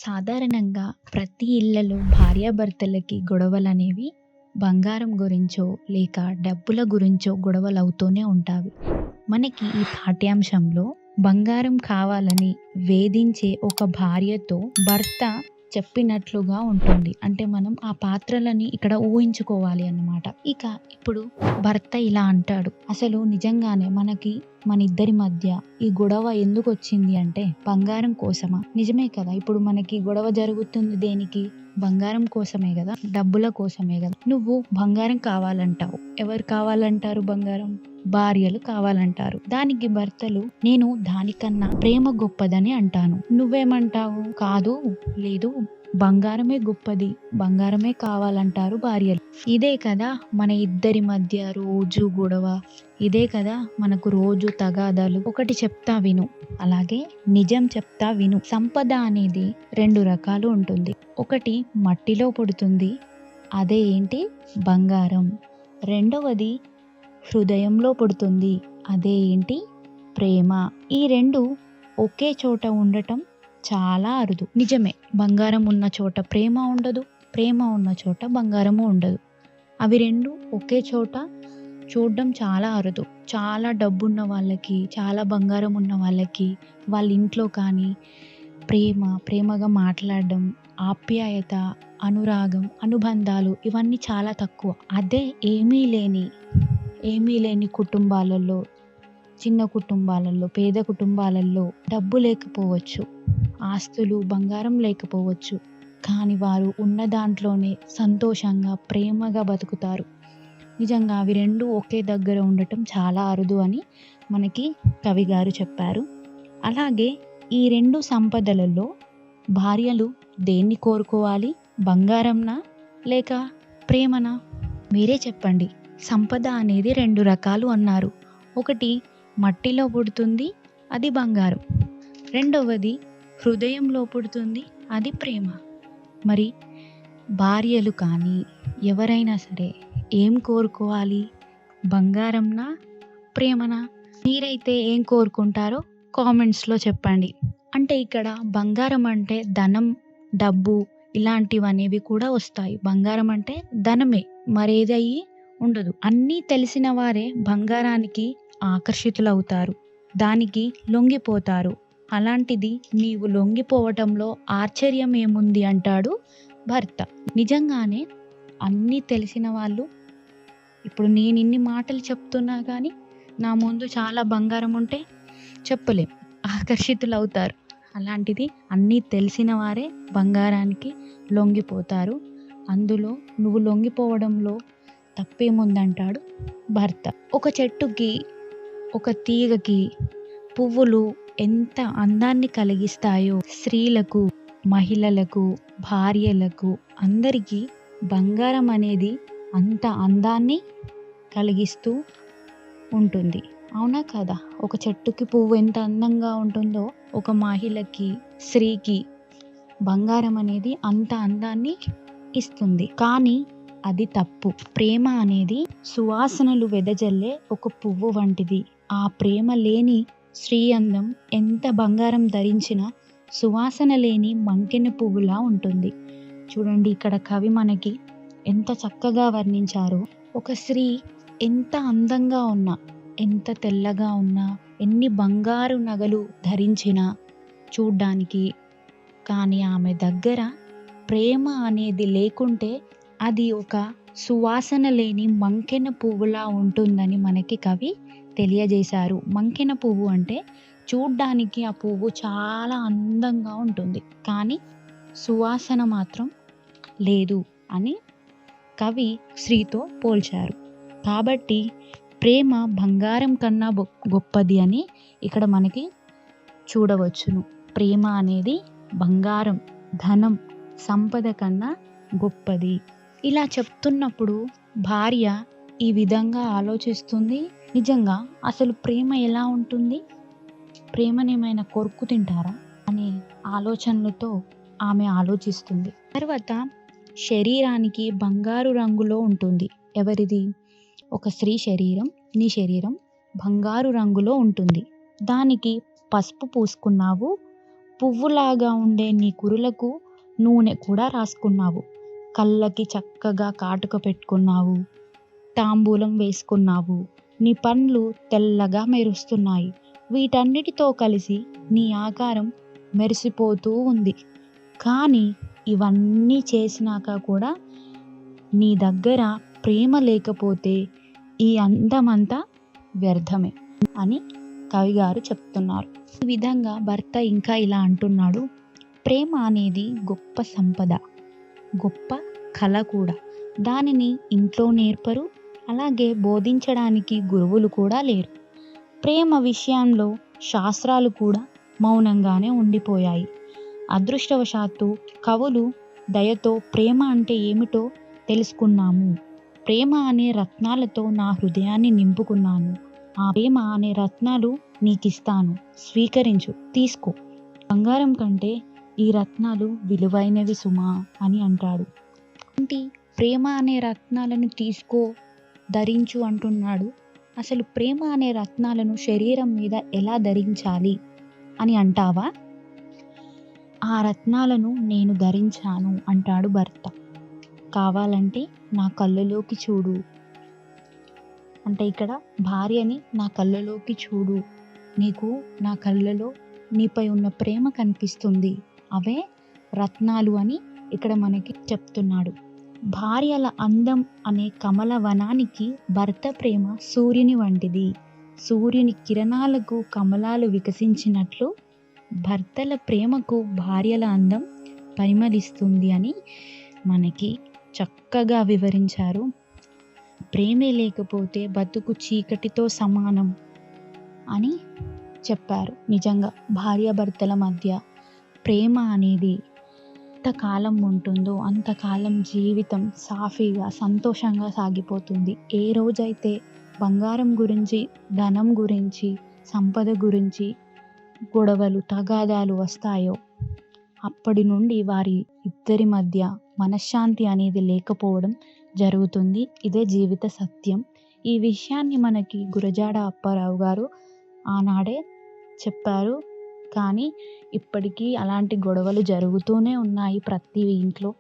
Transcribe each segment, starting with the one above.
సాధారణంగా ప్రతి ఇళ్లలో భార్యాభర్తలకి గొడవలనేవి బంగారం గురించో లేక డబ్బుల గురించో గొడవలవుతూనే ఉంటాయి. మనకి ఈ పాఠ్యాంశంలో బంగారం కావాలని వేధించే ఒక భార్యతో భర్త చెప్పినట్లుగా ఉంటుంది. అంటే మనం ఆ పాత్రలని ఇక్కడ ఊహించుకోవాలి అన్నమాట. ఇప్పుడు భర్త ఇలా అంటాడు. అసలు నిజంగానే మన ఇద్దరి మధ్య ఈ గొడవ ఎందుకు వచ్చింది అంటే బంగారం కోసమా? నిజమే కదా. ఇప్పుడు మనకి గొడవ జరుగుతుంది దేనికి? బంగారం కోసమే కదా, డబ్బుల కోసమే కదా. నువ్వు బంగారం కావాలంటావు. ఎవరు కావాలంటారు బంగారం? భార్యలు కావాలంటారు. దానికి భర్తలు నేను దానికన్నా ప్రేమ గొప్పదని అంటాను. నువ్వేమంటావు? కాదు, లేదు, బంగారమే గొప్పది, బంగారమే కావాలంటారు భార్యలు. ఇదే కదా మన ఇద్దరి మధ్య రోజు గొడవ. ఇదే కదా మనకు రోజు తగాదాలు. ఒకటి చెప్తా విను, అలాగే నిజం చెప్తా విను. సంపద అనేది 2 రకాలు ఉంటుంది. ఒకటి మట్టిలో పుడుతుంది, అదే ఏంటి? బంగారం. రెండవది హృదయంలో పుడుతుంది, అదే ఏంటి? ప్రేమ. ఈ 2 ఒకే చోట ఉండటం చాలా అరుదు. నిజమే, బంగారం ఉన్న చోట ప్రేమ ఉండదు, ప్రేమ ఉన్న చోట బంగారము ఉండదు. అవి 2 ఒకే చోట చూడడం చాలా అరుదు. చాలా డబ్బున్న వాళ్ళకి, చాలా బంగారం ఉన్న వాళ్ళకి వాళ్ళ ఇంట్లో కానీ ప్రేమగా మాట్లాడడం, ఆప్యాయత, అనురాగం, అనుబంధాలు ఇవన్నీ చాలా తక్కువ. అదే ఏమీ లేని కుటుంబాలలో, చిన్న కుటుంబాలలో, పేద కుటుంబాలలో డబ్బు లేకపోవచ్చు, ఆస్తులు, బంగారం లేకపోవచ్చు, కానీ వారు ఉన్న దాంట్లోనే సంతోషంగా, ప్రేమగా బతుకుతారు. నిజంగా అవి 2 ఒకే దగ్గర ఉండటం చాలా అరుదు అని మనకి కవి గారు చెప్పారు. అలాగే ఈ 2 సంపదలలో భార్యలు దేన్ని కోరుకోవాలి? బంగారంనా లేక ప్రేమనా? మీరే చెప్పండి. సంపద అనేది 2 రకాలు అన్నారు. ఒకటి మట్టిలో పుడుతుంది, అది బంగారం. రెండవది హృదయంలో పుడుతుంది, అది ప్రేమ. మరి భార్యలు కానీ ఎవరైనా సరే ఏం కోరుకోవాలి? బంగారంనా ప్రేమనా? మీరైతే ఏం కోరుకుంటారో కామెంట్స్లో చెప్పండి. అంటే ఇక్కడ బంగారం అంటే ధనం, డబ్బు ఇలాంటివనేవి కూడా వస్తాయి. బంగారం అంటే ధనమే, మరేదయ్యి ఉండదు. అన్నీ తెలిసిన వారే బంగారానికి ఆకర్షితులవుతారు, దానికి లొంగిపోతారు. అలాంటిది నీవు లొంగిపోవటంలో ఆశ్చర్యం ఏముంది అంటాడు భర్త. నిజంగానే అన్నీ తెలిసిన వాళ్ళు, ఇప్పుడు నేను ఇన్ని మాటలు చెప్తున్నా కానీ నా ముందు చాలా బంగారం ఉంటే చెప్పలేం, ఆకర్షితులవుతారు. అలాంటిది అన్నీ తెలిసిన వారే బంగారానికి లొంగిపోతారు. అందులో నువ్వు లొంగిపోవడంలో తప్పేముందంటాడు భర్త. ఒక చెట్టుకి, ఒక తీగకి పువ్వులు ఎంత అందాన్ని కలిగిస్తాయో, స్త్రీలకు, మహిళలకు, భార్యలకు అందరికీ బంగారం అనేది అంత అందాన్ని కలిగిస్తూ ఉంటుంది. అవునా కదా? ఒక చెట్టుకి పువ్వు ఎంత అందంగా ఉంటుందో, ఒక మహిళకి, స్త్రీకి బంగారం అనేది అంత అందాన్ని ఇస్తుంది. కానీ అది తప్పు. ప్రేమ అనేది సువాసనలు వెదజల్లే ఒక పువ్వు వంటిది. ఆ ప్రేమ లేని స్త్రీ అందం ఎంత బంగారం ధరించినా సువాసన లేని మంకెన పువ్వులా ఉంటుంది. చూడండి, ఇక్కడ కవి మనకి ఎంత చక్కగా వర్ణించారో. ఒక స్త్రీ ఎంత అందంగా ఉన్నా, ఎంత తెల్లగా ఉన్నా, ఎన్ని బంగారు నగలు ధరించినా చూడ్డానికి, కానీ ఆమె దగ్గర ప్రేమ అనేది లేకుంటే అది ఒక సువాసన లేని మంకెన పువ్వులా ఉంటుందని మనకి కవి తెలియజేశారు. మంకెన పువ్వు అంటే చూడ్డానికి ఆ పువ్వు చాలా అందంగా ఉంటుంది, కానీ సువాసన మాత్రం లేదు అని కవి స్త్రీతో పోల్చారు. కాబట్టి ప్రేమ బంగారం కన్నా గొప్పది అని ఇక్కడ మనకి చూడవచ్చును. ప్రేమ అనేది బంగారం, ధనం, సంపద కన్నా గొప్పది. ఇలా చెప్తున్నప్పుడు భార్య ఈ విధంగా ఆలోచిస్తుంది. నిజంగా అసలు ప్రేమ ఎలా ఉంటుంది? ప్రేమనేమైనా కొరుక్కు తింటారా అనే ఆలోచనలతో ఆమె ఆలోచిస్తుంది. తర్వాత శరీరానికి బంగారు రంగులో ఉంటుంది. ఎవరిది? ఒక స్త్రీ శరీరం, నీ శరీరం బంగారు రంగులో ఉంటుంది. దానికి పసుపు పూసుకున్నావు, పువ్వులాగా ఉండే నీ కురులకు నూనె కూడా రాసుకున్నావు. కళ్ళకి చక్కగా కాటుక పెట్టుకున్నావు. తాంబూలం వేసుకున్నావు. నీ పండ్లు తెల్లగా మెరుస్తున్నాయి. వీటన్నిటితో కలిసి నీ ఆకారం మెరిసిపోతూ ఉంది. కానీ ఇవన్నీ చేసినాక కూడా నీ దగ్గర ప్రేమ లేకపోతే ఈ అందమంతా వ్యర్థమే అని కవిగారు చెప్తున్నారు. ఈ విధంగా భర్త ఇంకా ఇలా అంటున్నాడు, ప్రేమ అనేది గొప్ప సంపద, గొప్ప కళ కూడా. దానిని ఇంట్లో నేర్పరు, అలాగే బోధించడానికి గురువులు కూడా లేరు. ప్రేమ విషయంలో శాస్త్రాలు కూడా మౌనంగానే ఉండిపోయాయి. అదృష్టవశాత్తు కవులు దయతో ప్రేమ అంటే ఏమిటో తెలుసుకున్నాము. ప్రేమ అనే రత్నాలతో నా హృదయాన్ని నింపుకున్నాను. ఆ ప్రేమ అనే రత్నాలు నీకిస్తాను, స్వీకరించు, తీసుకో. బంగారం కంటే ఈ రత్నాలు విలువైనవి సుమా అని అంటాడు. ఏంటి, ప్రేమ అనే రత్నాలను తీసుకో, ధరించు అంటున్నాడు. అసలు ప్రేమ అనే రత్నాలను శరీరం మీద ఎలా ధరించాలి అని అంటావా? ఆ రత్నాలను నేను ధరించాను అంటాడు భర్త. కావాలంటే నా కళ్ళలోకి చూడు. అంటే ఇక్కడ భార్యని నా కళ్ళలోకి చూడు, నీకు నా కళ్ళలో నీపై ఉన్న ప్రేమ కనిపిస్తుంది, అవే రత్నాలు అని ఇక్కడ మనకి చెప్తున్నాడు. భార్యల అందం అనే కమల వనానికి భర్త ప్రేమ సూర్యుని వంటిది. సూర్యుని కిరణాలకు కమలాలు వికసించినట్లు భర్తల ప్రేమకు భార్యల అందం పరిమళిస్తుంది అని మనకి చక్కగా వివరించారు. ప్రేమే లేకపోతే బతుకు చీకటితో సమానం అని చెప్పారు. నిజంగా భార్యాభర్తల మధ్య ప్రేమ అనేది ఎంతకాలం ఉంటుందో అంతకాలం జీవితం సాఫీగా సంతోషంగా సాగిపోతుంది. ఏ రోజైతే బంగారం గురించి, ధనం గురించి, సంపద గురించి గొడవలు, తగాదాలు వస్తాయో అప్పటి నుండి వారి ఇద్దరి మధ్య మనశ్శాంతి అనేది లేకపోవడం జరుగుతుంది. ఇదే జీవిత సత్యం. ఈ విషయాన్ని మనకి గురజాడ అప్పారావు గారు ఆనాడే చెప్పారు. కానీ ఇప్పటికీ అలాంటి గొడవలు జరుగుతూనే ఉన్నాయి ప్రతి ఇంట్లో.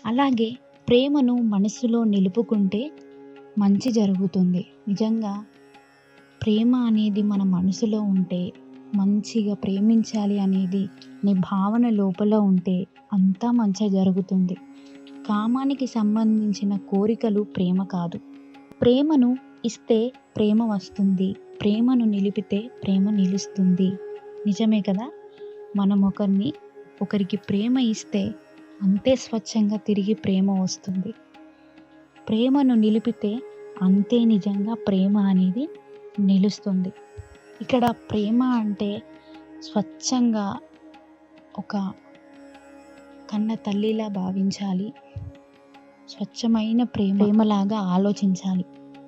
అలాగే ప్రేమను మనసులో నిలుపుకుంటే మంచి జరుగుతుంది. నిజంగా ప్రేమ అనేది మన మనసులో ఉంటే, మంచిగా ప్రేమించాలి అనేది నీ భావన లోపల ఉంటే అంతా మంచిగా జరుగుతుంది. కామానికి సంబంధించిన కోరికలు ప్రేమ కాదు. ప్రేమను ఇస్తే ప్రేమ వస్తుంది, ప్రేమను నిలిపితే ప్రేమ నిలుస్తుంది. నిజమే కదా? మనం ఒకరికి ప్రేమ ఇస్తే అంతే స్వచ్ఛంగా తిరిగి ప్రేమ వస్తుంది. ప్రేమను నిలిపితే అంతే నిజంగా ప్రేమ అనేది నిలుస్తుంది. ఇక్కడ ప్రేమ అంటే స్వచ్ఛంగా ఒక కన్న తల్లిలా భావించాలి. స్వచ్ఛమైన ప్రేమలాగా ఆలోచించాలి.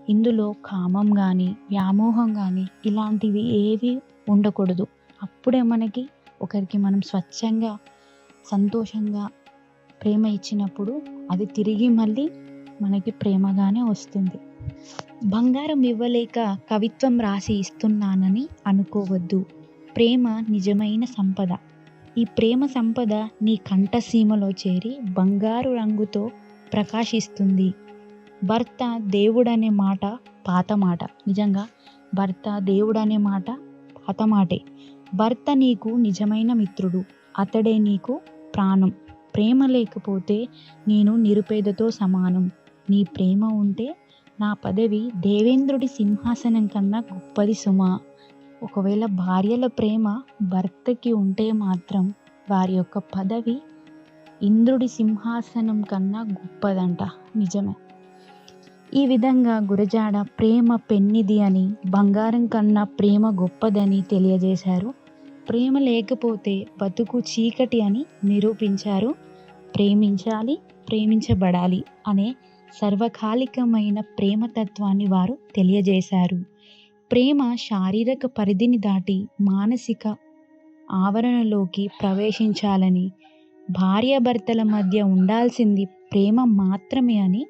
ఇందులో కామం కానీ, వ్యామోహం కానీ ఇలాంటివి ఏవి ఉండకూడదు. అప్పుడే మనకి ఒకరికి మనం స్వచ్ఛంగా సంతోషంగా ప్రేమ ఇచ్చినప్పుడు అది తిరిగి మళ్ళీ మనకి ప్రేమగానే వస్తుంది. బంగారం ఇవ్వలేక కవిత్వం రాసి ఇస్తున్నానని అనుకోవద్దు. ప్రేమ నిజమైన సంపద. ఈ ప్రేమ సంపద నీ కంఠసీమలో చేరి బంగారు రంగుతో ప్రకాశిస్తుంది. భర్త దేవుడనే మాట పాత మాట. నిజంగా భర్త దేవుడనే మాట పాత మాటే. భర్త నీకు నిజమైన మిత్రుడు, అతడే నీకు ప్రాణం. ప్రేమ లేకపోతే నేను నిరుపేదతో సమానం. నీ ప్రేమ ఉంటే నా పదవి దేవేంద్రుడి సింహాసనం కన్నా గొప్పది సుమా. ఒకవేళ భార్యల ప్రేమ భర్తకి ఉంటే మాత్రం వారి యొక్క పదవి ఇంద్రుడి సింహాసనం కన్నా గొప్పదంట. నిజమే. ఈ విధంగా గురజాడ ప్రేమ పెన్నిది అని, బంగారం కన్నా ప్రేమ గొప్పదని తెలియజేశారు. ప్రేమ లేకపోతే బతుకు చీకటి అని నిరూపించారు. ప్రేమించాలి, ప్రేమించబడాలి అనే సర్వకాలికమైన ప్రేమతత్వాన్ని వారు తెలియజేశారు. ప్రేమ శారీరక పరిధిని దాటి మానసిక ఆవరణలోకి ప్రవేశించాలని, భార్యాభర్తల మధ్య ఉండాల్సింది ప్రేమ మాత్రమే అని,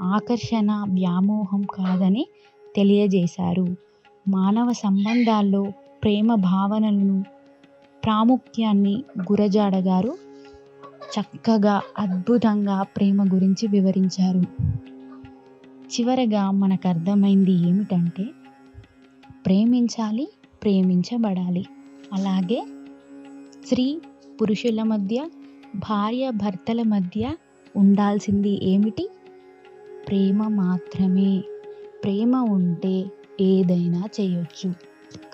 ఆకర్షణ, వ్యామోహం కాదని తెలియజేశారు. మానవ సంబంధాల్లో ప్రేమ భావనలను ప్రాముఖ్యాన్ని గురజాడ గారు చక్కగా అద్భుతంగా ప్రేమ గురించి వివరించారు. చివరగా మనకు అర్థమైంది ఏమిటంటే ప్రేమించాలి, ప్రేమించబడాలి. అలాగే స్త్రీ పురుషుల మధ్య, భార్య భర్తల మధ్య ఉండాల్సింది ఏమిటి? ప్రేమ మాత్రమే. ప్రేమ ఉంటే ఏదైనా చేయొచ్చు.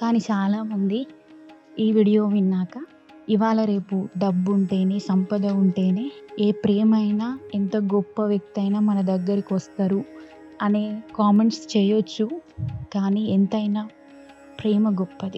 కానీ చాలామంది ఈ వీడియో విన్నాక ఇవాళ రేపు డబ్బు ఉంటేనే, సంపద ఉంటేనే ఏ ప్రేమైనా, ఎంత గొప్ప వ్యక్తి అయినా మన దగ్గరికి వస్తారు అనే కామెంట్స్ చేయొచ్చు. కానీ ఎంతైనా ప్రేమ గొప్పది.